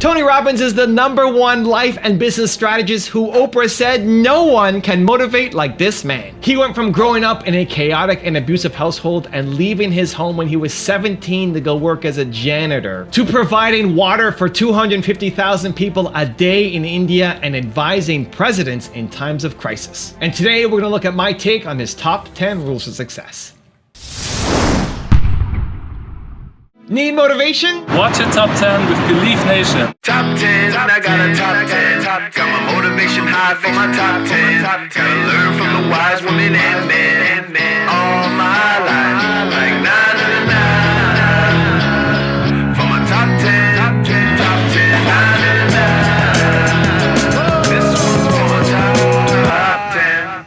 Tony Robbins is the #1 life and business strategist who Oprah said no one can motivate like this man. He went from growing up in a chaotic and abusive household and leaving his home when he was 17 to go work as a janitor, to providing water for 250,000 people a day in India and advising presidents in times of crisis. And today we're going to look at my take on his top 10 rules of success. Need motivation? Watch a top 10 with Believe Nation. Top 10, I got a top 10. Got my motivation high for my top 10. Gotta learn from the wise women and men. All my life, like 9 for my top 10, top 10, 9. This one's for my top 10.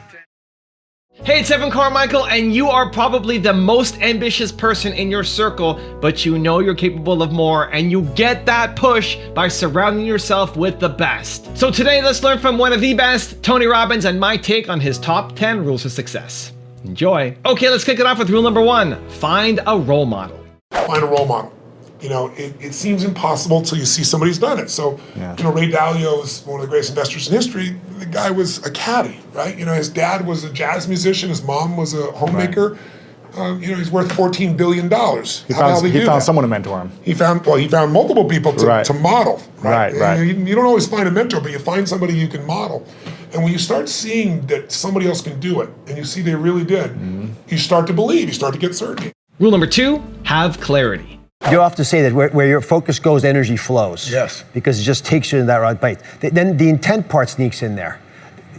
Hey, it's Carmichael, and you are probably the most ambitious person in your circle, but you know you're capable of more, and you get that push by surrounding yourself with the best. So today, let's learn from one of the best, Tony Robbins, and my take on his top 10 rules of success. Enjoy. Okay, let's kick it off with rule number 1. Find a role model. Find a role model. You know, it seems impossible till you see somebody who's done it. So, you know, Ray Dalio is one of the greatest investors in history. The guy was a caddy, right? You know, his dad was a jazz musician. His mom was a homemaker. Right. You know, he's worth $14 billion. He found someone to mentor him. He found multiple people to model. Right. You don't always find a mentor, but you find somebody you can model. And when you start seeing that somebody else can do it, and you see they really did, you start to believe, you start to get certainty. Rule number 2, have clarity. You have to say that where your focus goes, energy flows. Yes. Because it just takes you in that right bite. Then the intent part sneaks in there.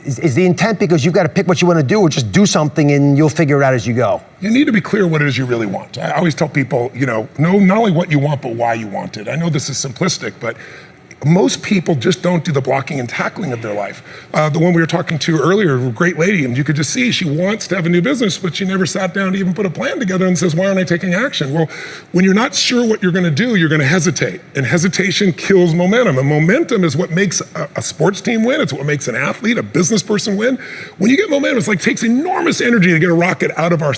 Is the intent because you've got to pick what you want to do, or just do something and you'll figure it out as you go? You need to be clear what it is you really want. I always tell people, you know not only what you want, but why you want it. I know this is simplistic, but most people just don't do the blocking and tackling of their life. The one we were talking to earlier, a great lady, and you could just see she wants to have a new business, but she never sat down to even put a plan together and says, why aren't I taking action? Well, when you're not sure what you're gonna do, you're gonna hesitate. And hesitation kills momentum. And momentum is what makes a sports team win. It's what makes an athlete, a business person win. When you get momentum, it's like takes enormous energy to get a rocket out of our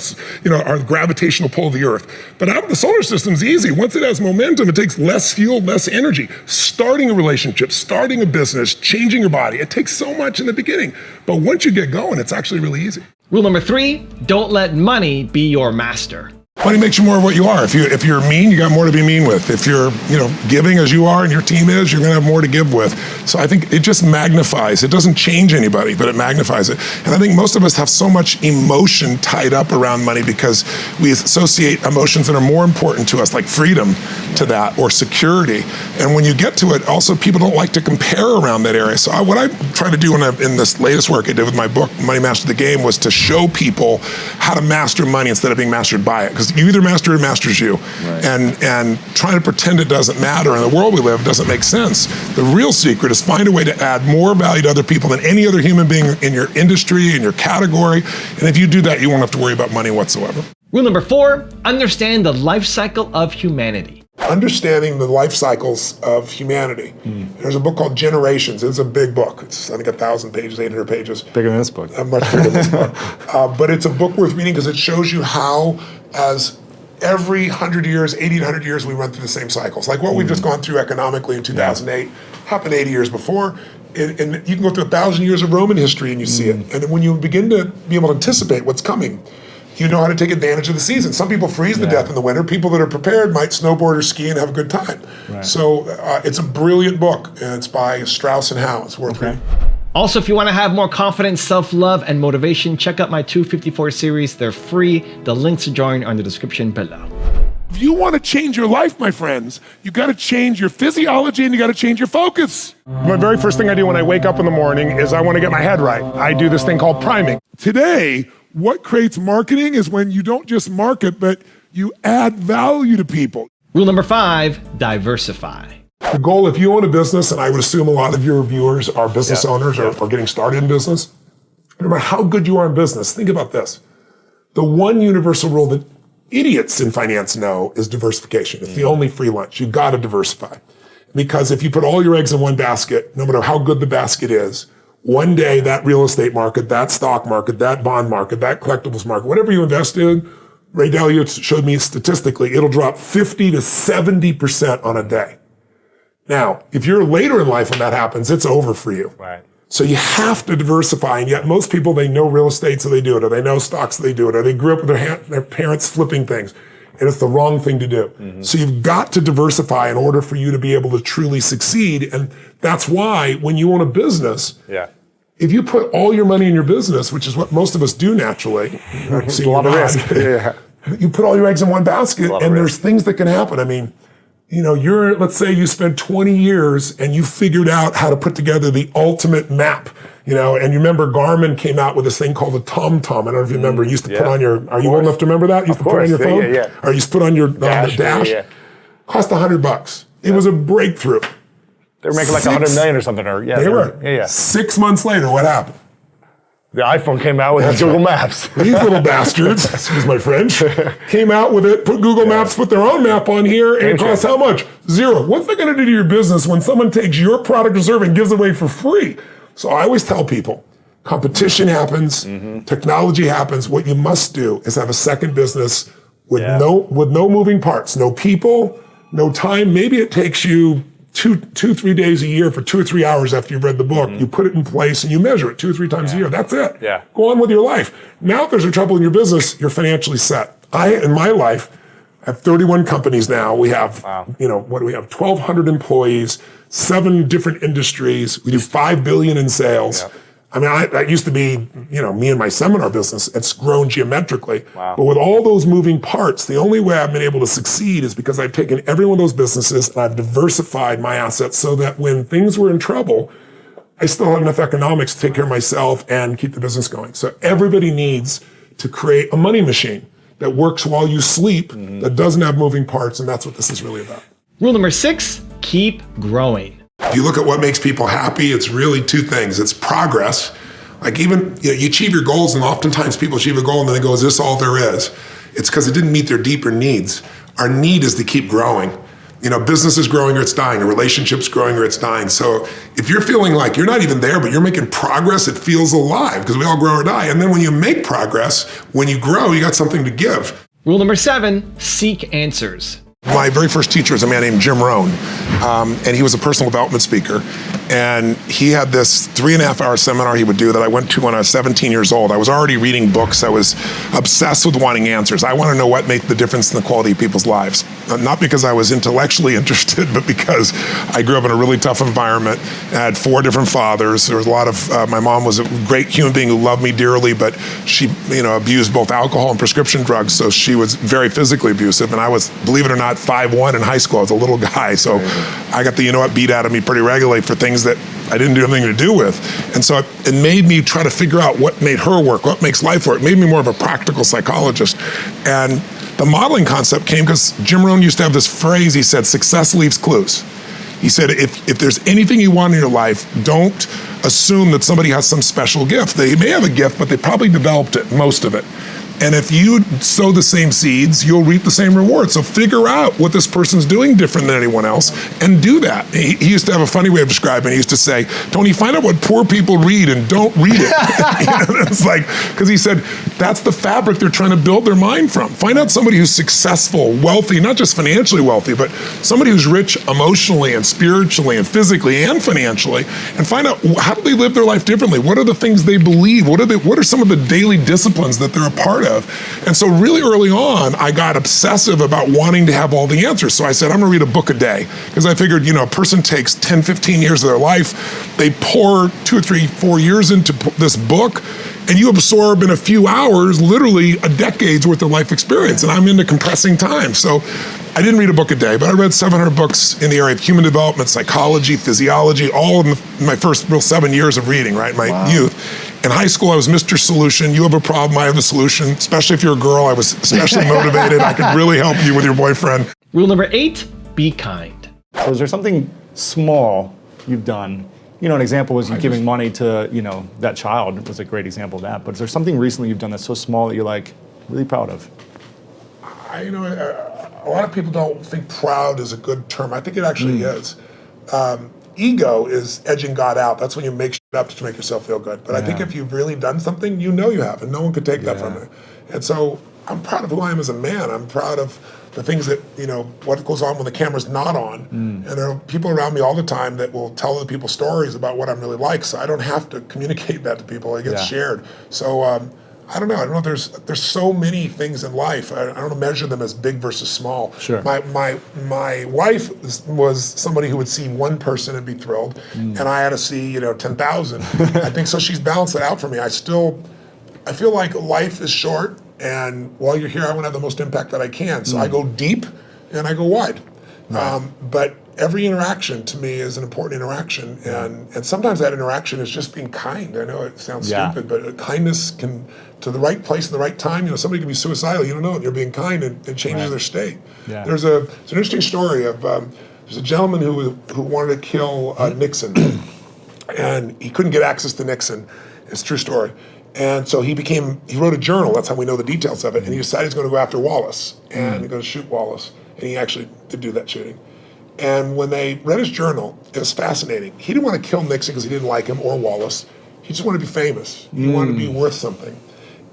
gravitational pull of the Earth. But out of the solar system's easy. Once it has momentum, it takes less fuel, less energy. Starting a relationship, starting a business, changing your body. It takes so much in the beginning, but once you get going, it's actually really easy. Rule number 3, don't let money be your master. Money makes you more of what you are. If you're mean, you got more to be mean with. If you're, giving as you are and your team is, you're gonna have more to give with. So I think it just magnifies. It doesn't change anybody, but it magnifies it. And I think most of us have so much emotion tied up around money because we associate emotions that are more important to us, like freedom, to that, or security. And when you get to it, also people don't like to compare around that area. So what I try to do in this latest work I did with my book, Money Master the Game, was to show people how to master money instead of being mastered by it. Because you either master it or it masters you. Right. And trying to pretend it doesn't matter in the world we live doesn't make sense. The real secret is find a way to add more value to other people than any other human being in your industry, in your category. And if you do that, you won't have to worry about money whatsoever. Rule number 4, understand the life cycle of humanity. Understanding the life cycles of humanity. There's a book called Generations. It's a big book. It's, I think, 1,000 pages, 800 pages. Bigger than this book. Much bigger than this book. But it's a book worth reading because it shows you how, as every 100 years, 80 to 100 years, we run through the same cycles. Like what we've just gone through economically in 2008 happened 80 years before. And you can go through 1,000 years of Roman history and you see it. And then when you begin to be able to anticipate what's coming, you know how to take advantage of the season. Some people freeze to death in the winter. People that are prepared might snowboard or ski and have a good time. Right. So it's a brilliant book, and it's by Strauss and Howe. It's worth reading. Also, if you want to have more confidence, self-love, and motivation, check out my 254 series. They're free. The links to join are in the description below. If you want to change your life, my friends, you got to change your physiology and you got to change your focus. My very first thing I do when I wake up in the morning is I want to get my head right. I do this thing called priming. Today, what creates marketing is when you don't just market, but you add value to people. Rule number 5, diversify. The goal, if you own a business, and I would assume a lot of your viewers are business owners or getting started in business, no matter how good you are in business, think about this. The one universal rule that idiots in finance know is diversification. It's the only free lunch. You got to diversify. Because if you put all your eggs in one basket, no matter how good the basket is, one day that real estate market, that stock market, that bond market, that collectibles market, whatever you invest in, Ray Dalio showed me statistically, it'll drop 50 to 70% on a day. Now, if you're later in life when that happens, it's over for you. Right. So you have to diversify, and yet most people, they know real estate, so they do it, or they know stocks, so they do it, or they grew up with their parents flipping things, and it's the wrong thing to do. Mm-hmm. So you've got to diversify in order for you to be able to truly succeed, and that's why when you own a business, if you put all your money in your business, which is what most of us do naturally, it's a lot of risk. You put all your eggs in one basket, and there's things that can happen. I mean, you know, let's say you spent 20 years and you figured out how to put together the ultimate map, you know, and you remember Garmin came out with this thing called a TomTom. I don't know if you remember, you used to put on your, are you old enough to remember that? You used to put on your phone? Or you used to put on your dash? Cost $100. It was a breakthrough. They were making like 100 million or something. Or they were. 6 months later, what happened? The iPhone came out with Google Maps. These little bastards, excuse my French, came out with it, put Google Maps, put their own map on here, and it costs how much? $0. What's that going to do to your business when someone takes your product or service and gives it away for free? So I always tell people, competition happens, technology happens. What you must do is have a second business with no moving parts, no people, no time. Maybe it takes you 3 days a year for 2 or 3 hours after you've read the book. You put it in place and you measure it 2 or 3 times a year. That's it. Go on with your life. Now, if there's a trouble in your business, you're financially set. In my life, I have 31 companies now. We have, you know, what do we have? 1,200 employees, 7 different industries. We do $5 billion in sales. I mean, that used to be, you know, me and my seminar business. It's grown geometrically. But with all those moving parts, the only way I've been able to succeed is because I've taken every one of those businesses and I've diversified my assets so that when things were in trouble, I still have enough economics to take care of myself and keep the business going. So everybody needs to create a money machine that works while you sleep, that doesn't have moving parts, and that's what this is really about. Rule number 6, keep growing. If you look at what makes people happy, it's really 2 things. It's progress. Like even, you know, you achieve your goals, and oftentimes people achieve a goal and then they go, is this all there is? It's because it didn't meet their deeper needs. Our need is to keep growing. You know, business is growing or it's dying, a relationship's growing or it's dying. So if you're feeling like you're not even there, but you're making progress, it feels alive because we all grow or die. And then when you make progress, when you grow, you got something to give. Rule number 7, seek answers. My very first teacher was a man named Jim Rohn, and he was a personal development speaker. And he had this 3.5-hour seminar he would do that I went to when I was 17 years old. I was already reading books. I was obsessed with wanting answers. I want to know what made the difference in the quality of people's lives. Not because I was intellectually interested, but because I grew up in a really tough environment. I had 4 different fathers. There was a lot of, my mom was a great human being who loved me dearly, but she, you know, abused both alcohol and prescription drugs. So she was very physically abusive. And I was, believe it or not, 5'1" in high school. I was a little guy. So I got the, you know what, beat out of me pretty regularly for things that I didn't do anything to do with. And so it made me try to figure out what made her work, what makes life work. It made me more of a practical psychologist. And the modeling concept came because Jim Rohn used to have this phrase. He said, success leaves clues. He said, if there's anything you want in your life, don't assume that somebody has some special gift. They may have a gift, but they probably developed it, most of it. And if you sow the same seeds, you'll reap the same reward. So figure out what this person's doing different than anyone else and do that. He used to have a funny way of describing it. He used to say, Tony, find out what poor people read and don't read it. You know, it's like, because he said, that's the fabric they're trying to build their mind from. Find out somebody who's successful, wealthy, not just financially wealthy, but somebody who's rich emotionally and spiritually and physically and financially, and find out how do they live their life differently? What are the things they believe? What are some of the daily disciplines that they're a part of? And so really early on, I got obsessive about wanting to have all the answers. So I said, I'm gonna read a book a day. Because I figured, you know, a person takes 10, 15 years of their life, they pour 2 or 3, 4 years into this book, and you absorb in a few hours, literally a decade's worth of life experience. And I'm into compressing time. So I didn't read a book a day, but I read 700 books in the area of human development, psychology, physiology, all in my first real 7 years of reading, right, my youth. In high school, I was Mr. Solution. You have a problem, I have a solution. Especially if you're a girl, I was especially motivated. I could really help you with your boyfriend. Rule number 8, be kind. So is there something small you've done? You know, an example was you giving money to, you know, that child was a great example of that. But is there something recently you've done that's so small that you're like really proud of? You know, a lot of people don't think proud is a good term. I think it actually is. Ego is edging God out. That's when you make shit up to make yourself feel good. But I think if you've really done something, you know you have, and no one could take that from you. And so I'm proud of who I am as a man. I'm proud of the things that, what goes on when the camera's not on. And there are people around me all the time that will tell other people stories about what I'm really like, so I don't have to communicate that to people. It gets shared. So I don't know. There's so many things in life. I don't measure them as big versus small. Sure. My wife was somebody who would see one person and be thrilled, and I had to see 10,000. I think so. She's balanced it out for me. I feel like life is short, and while you're here, I want to have the most impact that I can. So I go deep and I go wide. Right. But every interaction to me is an important interaction, and sometimes that interaction is just being kind. I know it sounds stupid, but kindness can, to the right place at the right time. Somebody can be suicidal, you don't know it, and you're being kind, and it changes their state. Yeah. There's an interesting story of there's a gentleman who wanted to kill Nixon, and he couldn't get access to Nixon. It's a true story. And so he wrote a journal, that's how we know the details of it, and he decided he's going to go after Wallace, and he's going to shoot Wallace, and he actually did do that shooting. And when they read his journal, it was fascinating. He didn't want to kill Nixon because he didn't like him or Wallace. He just wanted to be famous. He wanted to be worth something.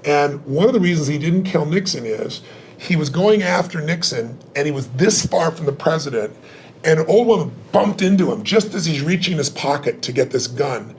And one of the reasons he didn't kill Nixon is he was going after Nixon, and he was this far from the president, and an old woman bumped into him just as he's reaching his pocket to get this gun.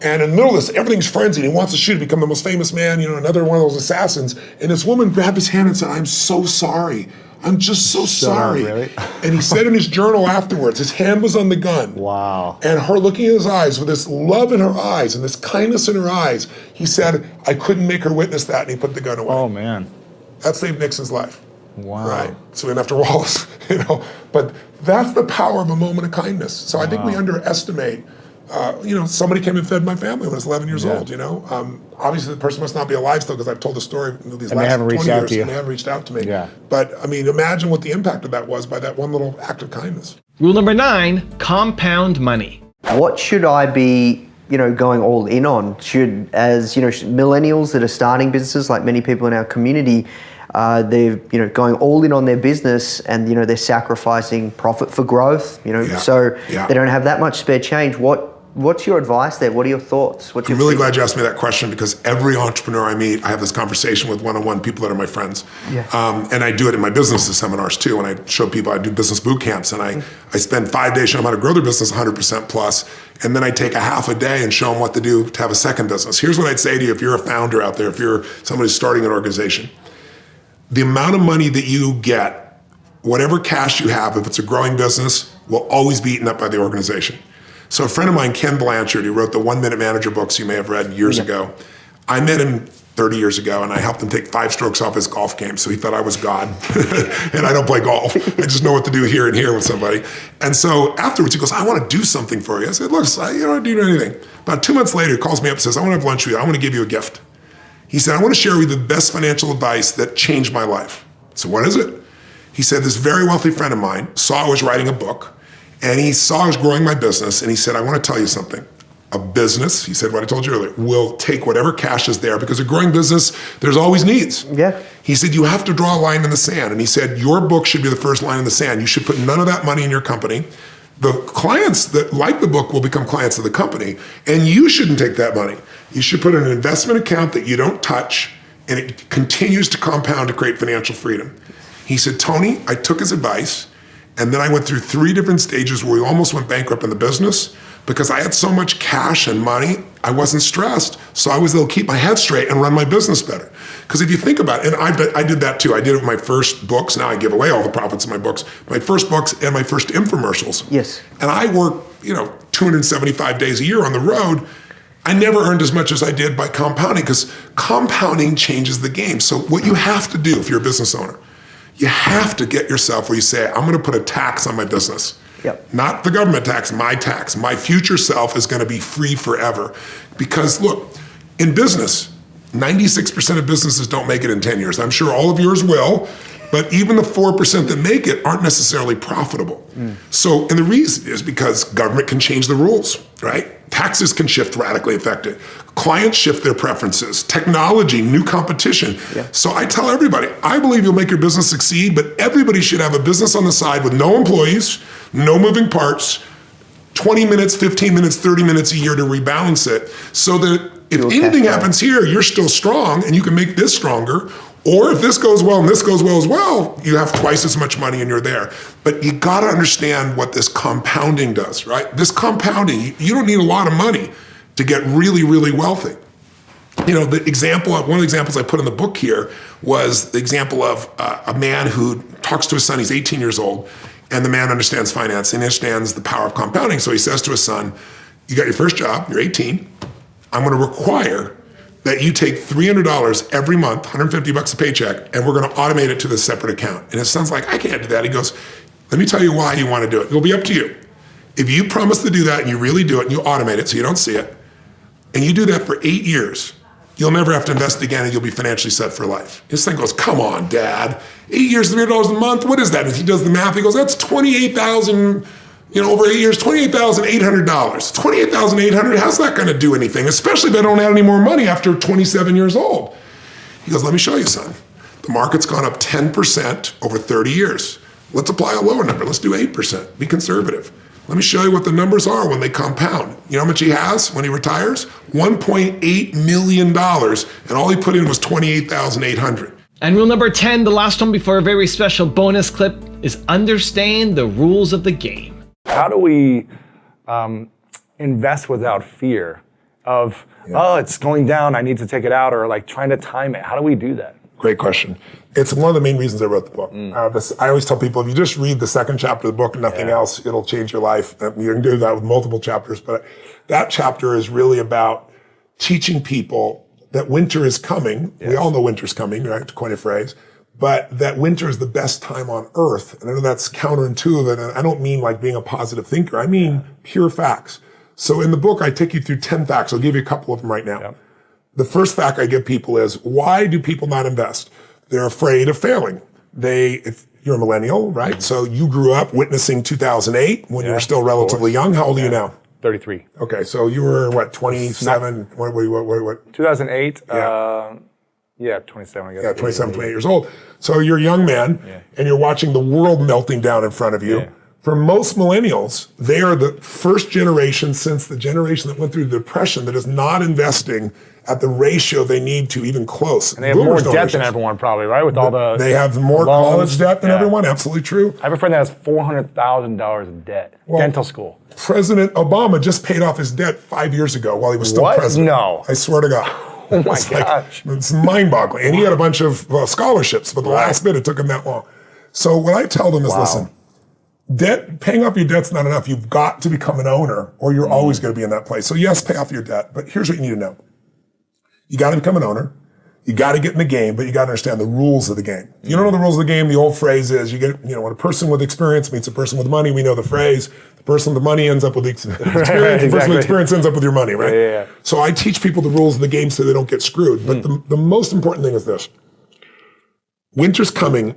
And in the middle of this, everything's frenzied. He wants to shoot to become the most famous man, another one of those assassins. And this woman grabbed his hand and said, "I'm so sorry. I'm just so sorry." Really? And he said in his journal afterwards, his hand was on the gun. Wow. And her looking in his eyes with this love in her eyes and this kindness in her eyes, he said, "I couldn't make her witness that," and he put the gun away. Oh, man. That saved Nixon's life. Wow. Right. So we went after Wallace, But that's the power of a moment of kindness. So I think we underestimate. Somebody came and fed my family when I was 11 years old, Obviously, the person must not be alive still because I've told the story these last 20 years, and they haven't reached out to me. Yeah. But, imagine what the impact of that was by that one little act of kindness. Rule number 9, compound money. What should I be, going all in on? As millennials that are starting businesses, like many people in our community, they're going all in on their business, and they're sacrificing profit for growth. So they don't have that much spare change. What's your advice there? What are your thoughts? I'm really glad you asked me that question, because every entrepreneur I meet, I have this conversation with one-on-one people that are my friends. Yeah. And I do it in my business seminars too. And I show people, I do business boot camps, and I spend 5 days showing them how to grow their business 100% plus. And then I take a half a day and show them what to do to have a second business. Here's what I'd say to you if you're a founder out there, if you're somebody starting an organization. The amount of money that you get, whatever cash you have, if it's a growing business, will always be eaten up by the organization. So a friend of mine, Ken Blanchard, who wrote the 1 Minute Manager books you may have read years ago, I met him 30 years ago, and I helped him take 5 strokes off his golf game, so he thought I was God. And I don't play golf. I just know what to do here and here with somebody. And so afterwards, he goes, "I want to do something for you." I said, "Look, I don't do anything." About 2 months later, he calls me up and says, "I want to have lunch with you. I want to give you a gift." He said, "I want to share with you the best financial advice that changed my life." So what is it? He said, "This very wealthy friend of mine saw I was writing a book, and he saw I was growing my business, and he said, I want to tell you something. A business," he said what I told you earlier, "will take whatever cash is there, because a growing business, there's always needs." Yeah. He said, "You have to draw a line in the sand." And he said, "Your book should be the first line in the sand. You should put none of that money in your company. The clients that like the book will become clients of the company, and you shouldn't take that money. You should put in an investment account that you don't touch, and it continues to compound to create financial freedom." He said, "Tony, I took his advice, and then I went through 3 different stages where we almost went bankrupt in the business because I had so much cash and money, I wasn't stressed. So I was able to keep my head straight and run my business better." Because if you think about it, and I did that too. I did it with my first books. Now I give away all the profits of my books. My first books and my first infomercials. Yes. And I work, 275 days a year on the road. I never earned as much as I did by compounding, because compounding changes the game. So what you have to do if you're a business owner, you have to get yourself where you say, "I'm going to put a tax on my business." Yep. Not the government tax, my tax. My future self is going to be free forever. Because look, in business, 96% of businesses don't make it in 10 years. I'm sure all of yours will, but even the 4% that make it aren't necessarily profitable. So, and the reason is because government can change the rules, right? Taxes can shift, radically affect it. Clients shift their preferences, technology, new competition. Yeah. So I tell everybody, I believe you'll make your business succeed, but everybody should have a business on the side with no employees, no moving parts, 20 minutes, 15 minutes, 30 minutes a year to rebalance it, so that if anything happens here, you're still strong and you can make this stronger, Or if this goes well and this goes well as well, you have twice as much money and you're there. But you gotta understand what this compounding does, right? This compounding, you don't need a lot of money to get really, really wealthy. You know, one of the examples I put in the book here was the example of a man who talks to his son. He's 18 years old, and the man understands finance and understands the power of compounding. So he says to his son, you got your first job, you're 18. I'm gonna require that you take $300 every month, $150 a paycheck, and we're gonna automate it to this separate account. And his son's like, I can't do that. He goes, let me tell you why you wanna do it. It'll be up to you. If you promise to do that and you really do it and you automate it so you don't see it, and you do that for 8 years, you'll never have to invest again and you'll be financially set for life. His son goes, come on, Dad. 8 years, $300 a month, what is that? If he does the math, he goes, that's $28,000, over 8 years, $28,800. $28,800, how's that gonna do anything? Especially if I don't have any more money after 27 years old. He goes, let me show you, son. The market's gone up 10% over 30 years. Let's apply a lower number, let's do 8%, be conservative. Let me show you what the numbers are when they compound. You know how much he has when he retires? $1.8 million, and all he put in was $28,800. And rule number 10, the last one before a very special bonus clip, is understand the rules of the game. How do we invest without fear of, oh, it's going down, I need to take it out, or like trying to time it? How do we do that? Great question. It's one of the main reasons I wrote the book. I always tell people, if you just read the second chapter of the book and nothing else, it'll change your life. You can do that with multiple chapters, but that chapter is really about teaching people that winter is coming. Yes. We all know winter's coming, right, to coin a phrase, but that winter is the best time on earth. And I know that's counterintuitive, and I don't mean like being a positive thinker. I mean pure facts. So in the book, I take you through 10 facts. I'll give you a couple of them right now. Yep. The first fact I give people is, why do people not invest? They're afraid of failing. If you're a millennial, right? Mm-hmm. So you grew up witnessing 2008 when you were still relatively young. How old are you now? 33. Okay, so you were what, 27? What? 2008. Yeah, 27, I guess. Yeah, 27, 28 years old. So you're a young man, and you're watching the world melting down in front of you. Yeah. For most millennials, they are the first generation since the generation that went through the Depression that is not investing at the ratio they need to, even close. And they have more debt than everyone probably, right? With all the They have more loans. College debt than everyone, absolutely true. I have a friend that has $400,000 in debt, dental school. President Obama just paid off his debt 5 years ago while he was still president. No. I swear to God. Oh my gosh. It's mind-boggling. And he had a bunch of scholarships, but the last bit, it took him that long. So what I tell them is, listen, paying off your debt's not enough. You've got to become an owner, or you're always going to be in that place. So yes, pay off your debt, but here's what you need to know. You got to become an owner. You got to get in the game, but you got to understand the rules of the game. If you don't know the rules of the game, the old phrase is, when a person with experience meets a person with money, we know the phrase, the person with the money ends up with the experience, the person with experience ends up with your money, right? Yeah. So I teach people the rules of the game so they don't get screwed. But the most important thing is this. Winter's coming,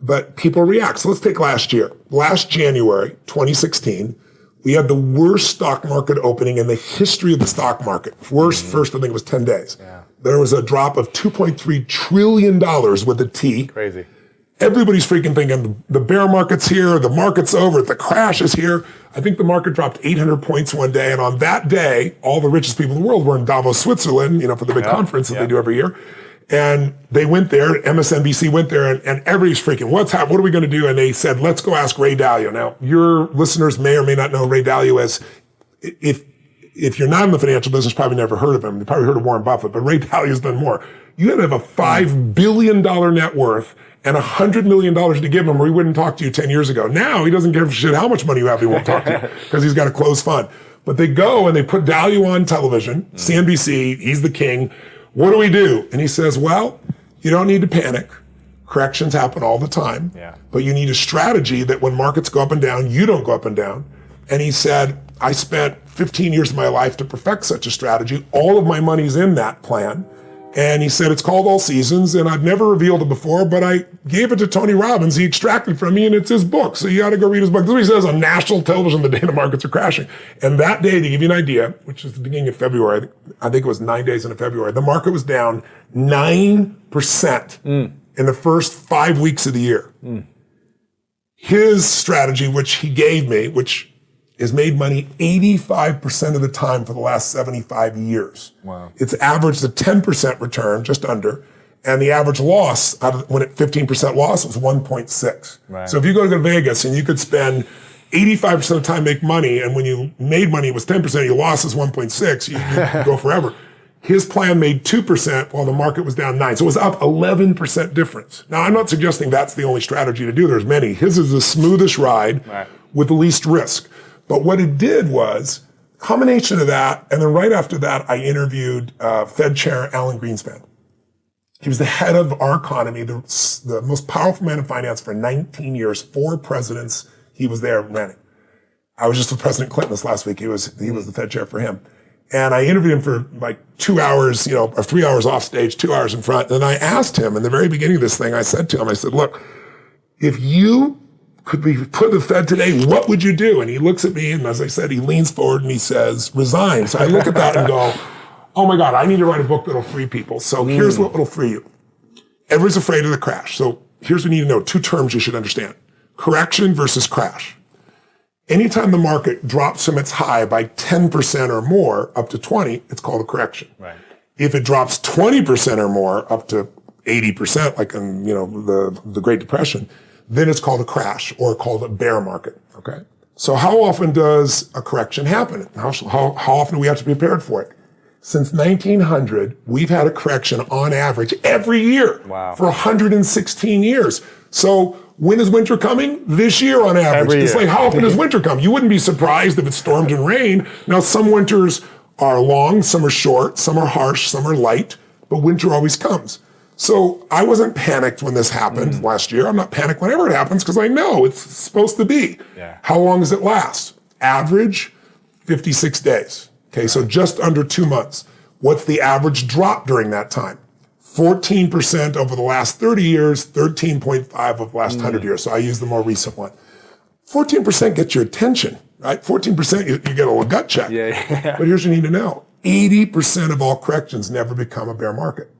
but people react. So let's take last year. Last January, 2016, we had the worst stock market opening in the history of the stock market. First, I think it was 10 days. Yeah. There was a drop of $2.3 trillion with a T. Crazy. Everybody's freaking thinking the bear market's here, the market's over, the crash is here. I think the market dropped 800 points one day. And on that day, all the richest people in the world were in Davos, Switzerland, for the big conference that they do every year. And they went there, MSNBC went there, and everybody's freaking, what are we going to do? And they said, let's go ask Ray Dalio. Now, your listeners may or may not know Ray Dalio as, if you're not in the financial business, probably never heard of him. You probably heard of Warren Buffett, but Ray Dalio's done more. You had to have a $5 billion net worth and $100 million to give him, or he wouldn't talk to you 10 years ago. Now, he doesn't give a shit how much money you have, he won't talk to you, because he's got a closed fund. But they go and they put Dalio on television, CNBC, he's the king. What do we do? And he says, well, you don't need to panic. Corrections happen all the time. Yeah. But you need a strategy that when markets go up and down, you don't go up and down. And he said, I spent 15 years of my life to perfect such a strategy. All of my money's in that plan. And he said, it's called All Seasons, and I've never revealed it before, but I gave it to Tony Robbins. He extracted from me, and it's his book. So you got to go read his book. This is what he says on national television the day the markets are crashing. And that day, to give you an idea, which is the beginning of February, I think it was 9 days into February, the market was down 9% in the first 5 weeks of the year. His strategy, which he gave me, which has made money 85% of the time for the last 75 years. Wow. It's averaged a 10% return, just under, And the average loss, when at 15% loss, was 1.6. Right. So if you go to Vegas and you could spend 85% of the time make money, and when you made money it was 10%, your loss is 1.6, you go forever. His plan made 2% while the market was down 9%. So it was up 11% difference. Now, I'm not suggesting that's the only strategy to do. There's many. His is the smoothest ride with the least risk. But what it did was, combination of that, and then right after that, I interviewed Fed Chair Alan Greenspan. He was the head of our economy, the most powerful man in finance for 19 years, 4 presidents. He was there running. I was just with President Clinton this last week. He was the Fed chair for him. And I interviewed him for like 2 hours, or 3 hours off stage, 2 hours in front. And I asked him in the very beginning of this thing, I said to him, I said, look, if you could be put in the Fed today, what would you do? And he looks at me, and as I said, he leans forward and he says, resign. So I look at that and go, oh my God, I need to write a book that'll free people. So here's what will free you. Everyone's afraid of the crash. So here's what you need to know, 2 terms you should understand. Correction versus crash. Anytime the market drops from its high by 10% or more up to 20, it's called a correction. Right. If it drops 20% or more up to 80%, like in the Great Depression, then it's called a crash or called a bear market. Okay. So how often does a correction happen? How often do we have to be prepared for it? Since 1900, we've had a correction on average every year for 116 years. So when is winter coming? This year on average. It's like, how often does winter come? You wouldn't be surprised if it stormed and rained. Now, some winters are long, some are short, some are harsh, some are light, but winter always comes. So I wasn't panicked when this happened last year. I'm not panicked whenever it happens because I know it's supposed to be. Yeah. How long does it last? Average, 56 days. Okay, so just under 2 months. What's the average drop during that time? 14% over the last 30 years, 13.5 over the last 100 years. So I use the more recent one. 14% gets your attention, right? 14% you get a little gut check. Yeah. But here's what you need to know. 80% of all corrections never become a bear market.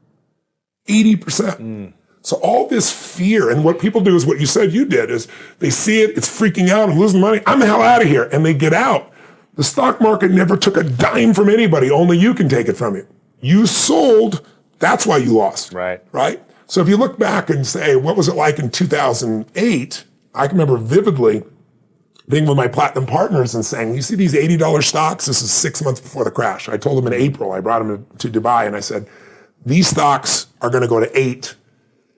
80%. So all this fear, and what people do is what you said you did, is they see it, it's freaking out, I'm losing money, I'm the hell out of here, and they get out. The stock market never took a dime from anybody, only you can take it from you. You sold, that's why you lost. Right? So if you look back and say, what was it like in 2008? I can remember vividly being with my platinum partners and saying, you see these $80 stocks? This is 6 months before the crash. I told them in April, I brought them to Dubai, and I said, these stocks are going to go to 8,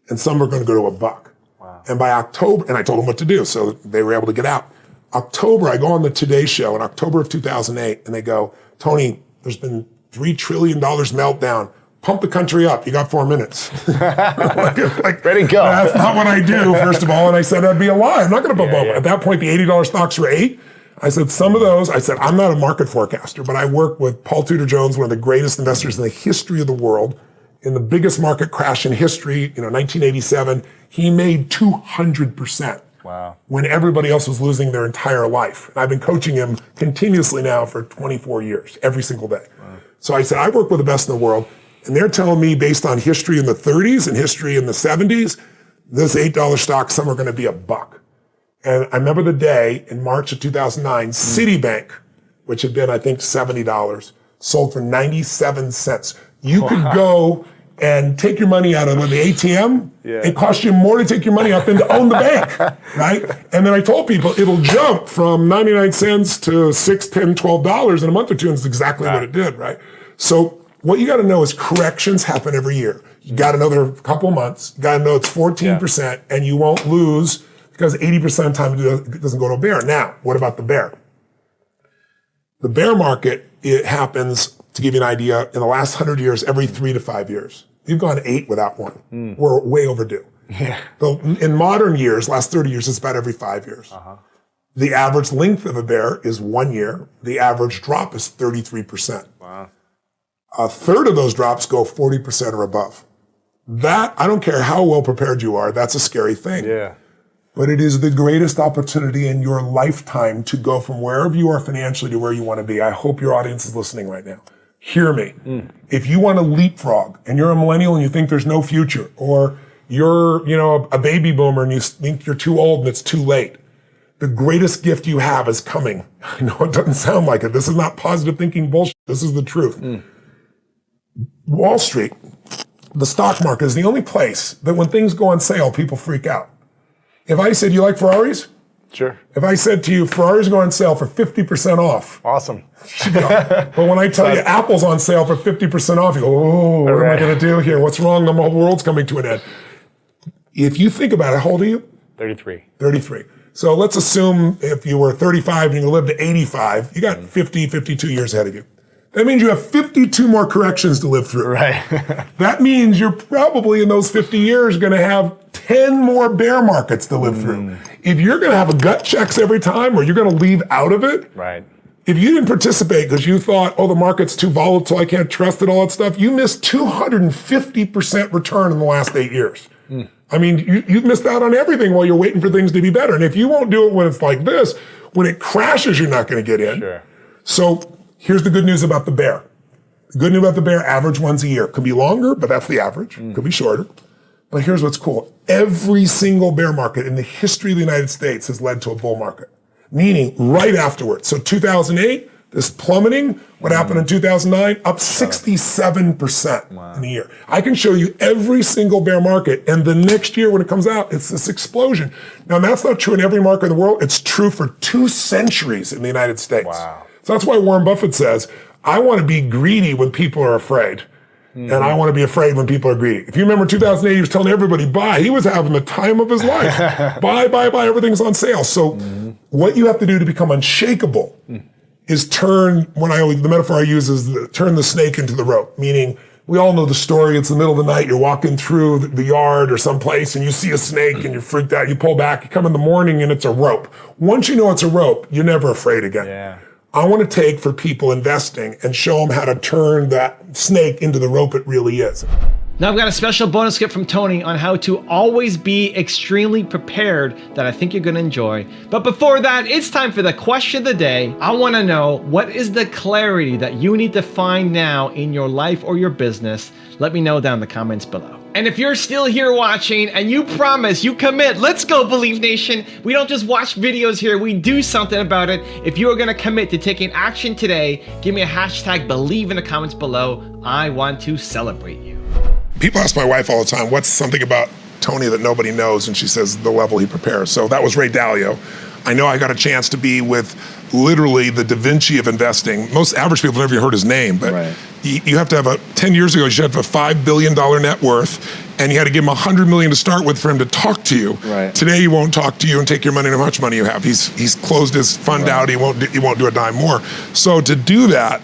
and some are going to go to $1. Wow. And by October, and I told them what to do, so they were able to get out. October, I go on the Today Show in October of 2008, and they go, Tony, there's been $3 trillion meltdown. Pump the country up. You got 4 minutes. like, ready to go. That's not what I do, first of all. And I said, that'd be a lie. I'm not going to pump up. At that point, the $80 stocks were 8. I said, some of those, I'm not a market forecaster, but I work with Paul Tudor Jones, one of the greatest investors in the history of the world. In the biggest market crash in history, 1987, he made 200%. Wow. When everybody else was losing their entire life. And I've been coaching him continuously now for 24 years, every single day. Wow. So I said, I work with the best in the world. And they're telling me, based on history in the 30s and history in the 70s, this $8 stock, some are going to be $1. And I remember the day in March of 2009, Citibank, which had been, I think, $70, sold for 97 cents. You could go and take your money out of the ATM. It cost you more to take your money out than to own the bank, right? And then I told people it'll jump from 99 cents to $6, $10, $12 in a month or two, and it's exactly what it did, right? So what you got to know is corrections happen every year. You got to know they're a couple months. You got to know it's 14%, and you won't lose because 80% of the time it doesn't go to a bear. Now, what about the bear? The bear market, it happens, to give you an idea, in the last 100 years, every 3 to 5 years. We've gone 8 without one. We're way overdue. So in modern years, last 30 years, it's about every 5 years. The average length of a bear is 1 year. The average drop is 33%. Wow. A third of those drops go 40% or above. That, I don't care how well prepared you are, that's a scary thing. But it is the greatest opportunity in your lifetime to go from wherever you are financially to where you want to be. I hope your audience is listening right now. Hear me. If you want to leapfrog and you're a millennial and you think there's no future, or you're, a baby boomer and you think you're too old and it's too late, the greatest gift you have is coming. I know it doesn't sound like it. This is not positive thinking bullshit. This is the truth. Wall Street, the stock market is the only place that when things go on sale, people freak out. If I said, you like Ferraris? Sure. If I said to you, Ferraris go on sale for 50% off. Awesome. But when I tell you Apple's on sale for 50% off, you go, oh, what am I going to do here? What's wrong? The whole world's coming to an end. If you think about it, how old are you? 33. 33. So let's assume if you were 35 and you lived to 85, you got 50, 52 years ahead of you. That means you have 52 more corrections to live through. Right. That means you're probably in those 50 years going to have 10 more bear markets to live through. If you're going to have a gut checks every time or you're going to leave out of it, Right. if you didn't participate because you thought, oh, the market's too volatile, I can't trust it, all that stuff, you missed 250% return in the last 8 years. I mean, you've missed out on everything while you're waiting for things to be better. And if you won't do it when it's like this, when it crashes, you're not going to get in. Sure. So here's the good news about the bear. The good news about the bear, average once a year. Could be longer, but that's the average. Could be shorter. But here's what's cool. Every single bear market in the history of the United States has led to a bull market, meaning right afterwards. So 2008, this plummeting, what happened in 2009, up 67% in a year. I can show you every single bear market, and the next year when it comes out, it's this explosion. Now, that's not true in every market in the world. It's true for 2 centuries in the United States. Wow. So that's why Warren Buffett says, I want to be greedy when people are afraid. And I want to be afraid when people are greedy. If you remember 2008, he was telling everybody, buy. He was having the time of his life. Buy, everything's on sale. So what you have to do to become unshakable is the metaphor I use is turn the snake into the rope, meaning we all know the story. It's the middle of the night. You're walking through the yard or someplace and you see a snake and you're freaked out. You pull back, you come in the morning and it's a rope. Once you know it's a rope, you're never afraid again. Yeah. I want to take for people investing and show them how to turn that snake into the rope it really is. Now I've got a special bonus gift from Tony on how to always be extremely prepared that I think you're going to enjoy. But before that, it's time for the question of the day. I want to know, what is the clarity that you need to find now in your life or your business? Let me know down in the comments below. And if you're still here watching and you promise, you commit, let's go Believe Nation. We don't just watch videos here, we do something about it. If you are gonna commit to taking action today, give me a hashtag Believe in the comments below. I want to celebrate you. People ask my wife all the time, what's something about Tony that nobody knows? And she says, the level he prepares. So that was Ray Dalio. I know I got a chance to be with literally the Da Vinci of investing. Most average people never even heard his name, but you have to have 10 years ago, you should have a $5 billion net worth, and you had to give him $100 million to start with for him to talk to you. Right. Today, he won't talk to you and take your money no matter how much money you have. He's closed his fund out. He won't do a dime more. So to do that,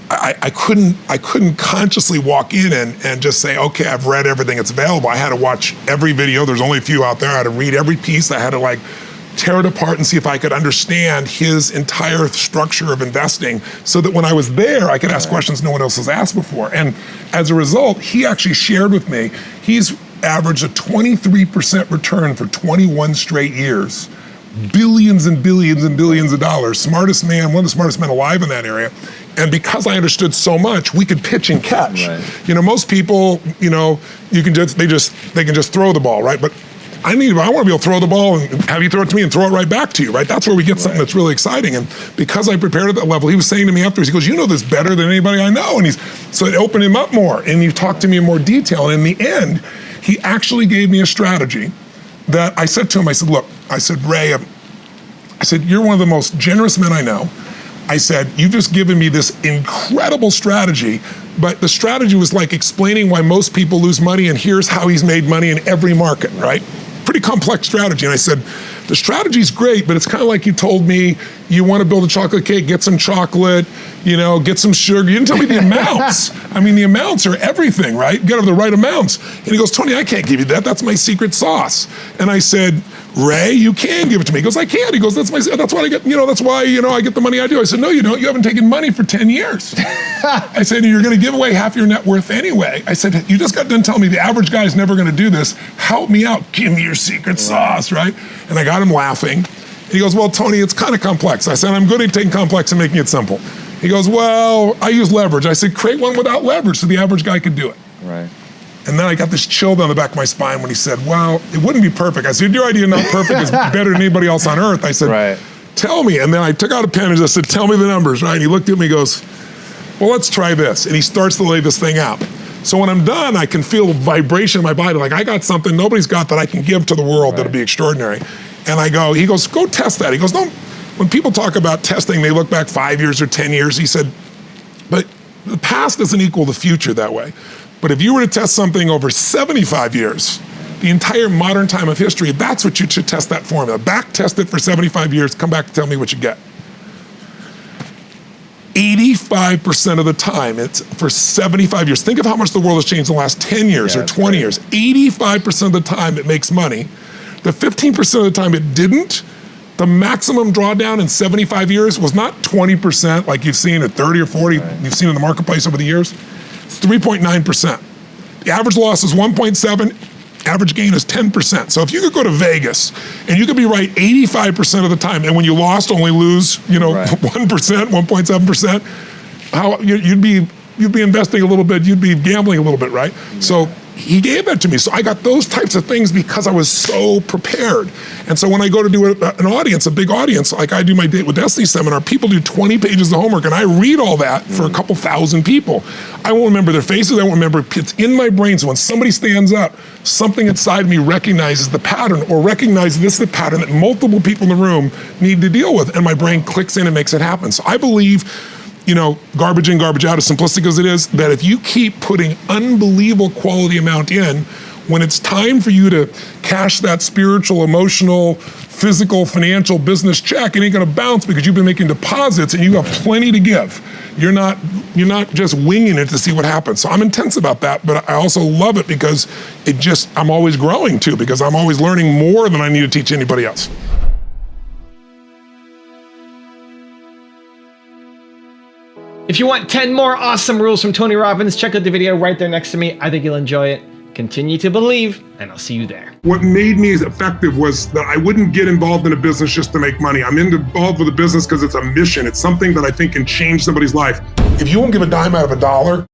I couldn't consciously walk in and just say, okay, I've read everything that's available. I had to watch every video. There's only a few out there. I had to read every piece. I had to tear it apart and see if I could understand his entire structure of investing so that when I was there, I could ask questions no one else has asked before. And as a result, he actually shared with me, he's averaged a 23% return for 21 straight years. Billions and billions and billions of dollars. Smartest man, one of the smartest men alive in that area. And because I understood so much, we could pitch and catch. Right. Most people, they can just throw the ball, right? But I want to be able to throw the ball and have you throw it to me and throw it right back to you, right? That's where we get something that's really exciting. And because I prepared at that level, he was saying to me afterwards, he goes, you know this better than anybody I know. And so it opened him up more and he talked to me in more detail. And in the end, he actually gave me a strategy that I said to him, I said, look, I said, Ray, I said, you're one of the most generous men I know. I said, you've just given me this incredible strategy, but the strategy was like explaining why most people lose money and here's how he's made money in every market, right? Pretty complex strategy. And I said, the strategy's great, but it's kind of like you told me you want to build a chocolate cake, get some chocolate, get some sugar. You didn't tell me the amounts. I mean, the amounts are everything, right? You got to have the right amounts. And he goes, Tony, I can't give you that. That's my secret sauce. And I said, Ray, you can give it to me. He goes, I can't. He goes, that's what I get, that's why, I get the money I do. I said, no, you don't. You haven't taken money for 10 years. I said, you're going to give away half your net worth anyway. I said, you just got done telling me the average guy is never going to do this. Help me out. Give me your secret sauce, right? And I got him laughing. He goes, well, Tony, it's kind of complex. I said, I'm good at taking complex and making it simple. He goes, well, I use leverage. I said, create one without leverage so the average guy could do it. Right. And then I got this chill down the back of my spine when he said, well, it wouldn't be perfect. I said, your idea not perfect is better than anybody else on earth. I said, tell me. And then I took out a pen and I said, tell me the numbers, right? And he looked at me and goes, well, let's try this. And he starts to lay this thing out. So when I'm done, I can feel vibration in my body, like I got something nobody's got that I can give to the world that'll be extraordinary. And he goes, go test that. He goes, no, when people talk about testing, they look back 5 years or 10 years. He said, but the past doesn't equal the future that way. But if you were to test something over 75 years, the entire modern time of history, that's what you should test that formula. Back test it for 75 years, come back and tell me what you get. 85% of the time, it's for 75 years. Think of how much the world has changed in the last 10 years or 20 years. 85% of the time it makes money. The 15% of the time it didn't. The maximum drawdown in 75 years was not 20% like you've seen at 30 or 40, you've seen in the marketplace over the years. It's 3.9%. The average loss is 1.7, average gain is 10%. So if you could go to Vegas and you could be right 85% of the time, and when you lost only lose, 1%, 1.7%, how you'd be investing a little bit, you'd be gambling a little bit, right? Yeah. So he gave that to me. So I got those types of things because I was so prepared. And so when I go to do an audience, a big audience, like I do my Date with Destiny seminar, people do 20 pages of homework and I read all that for a couple thousand people. I won't remember their faces, I won't remember, it's in my brain. So when somebody stands up, something inside me recognizes the pattern or recognizes this is the pattern that multiple people in the room need to deal with. And my brain clicks in and makes it happen. So I believe, garbage in, garbage out, as simplistic as it is, that if you keep putting unbelievable quality amount in, when it's time for you to cash that spiritual, emotional, physical, financial, business check, it ain't gonna bounce because you've been making deposits and you have plenty to give. You're not just winging it to see what happens. So I'm intense about that, but I also love it because I'm always growing too, because I'm always learning more than I need to teach anybody else. If you want 10 more awesome rules from Tony Robbins, check out the video right there next to me. I think you'll enjoy it. Continue to believe, and I'll see you there. What made me effective was that I wouldn't get involved in a business just to make money. I'm involved with a business because it's a mission. It's something that I think can change somebody's life. If you won't give a dime out of a dollar,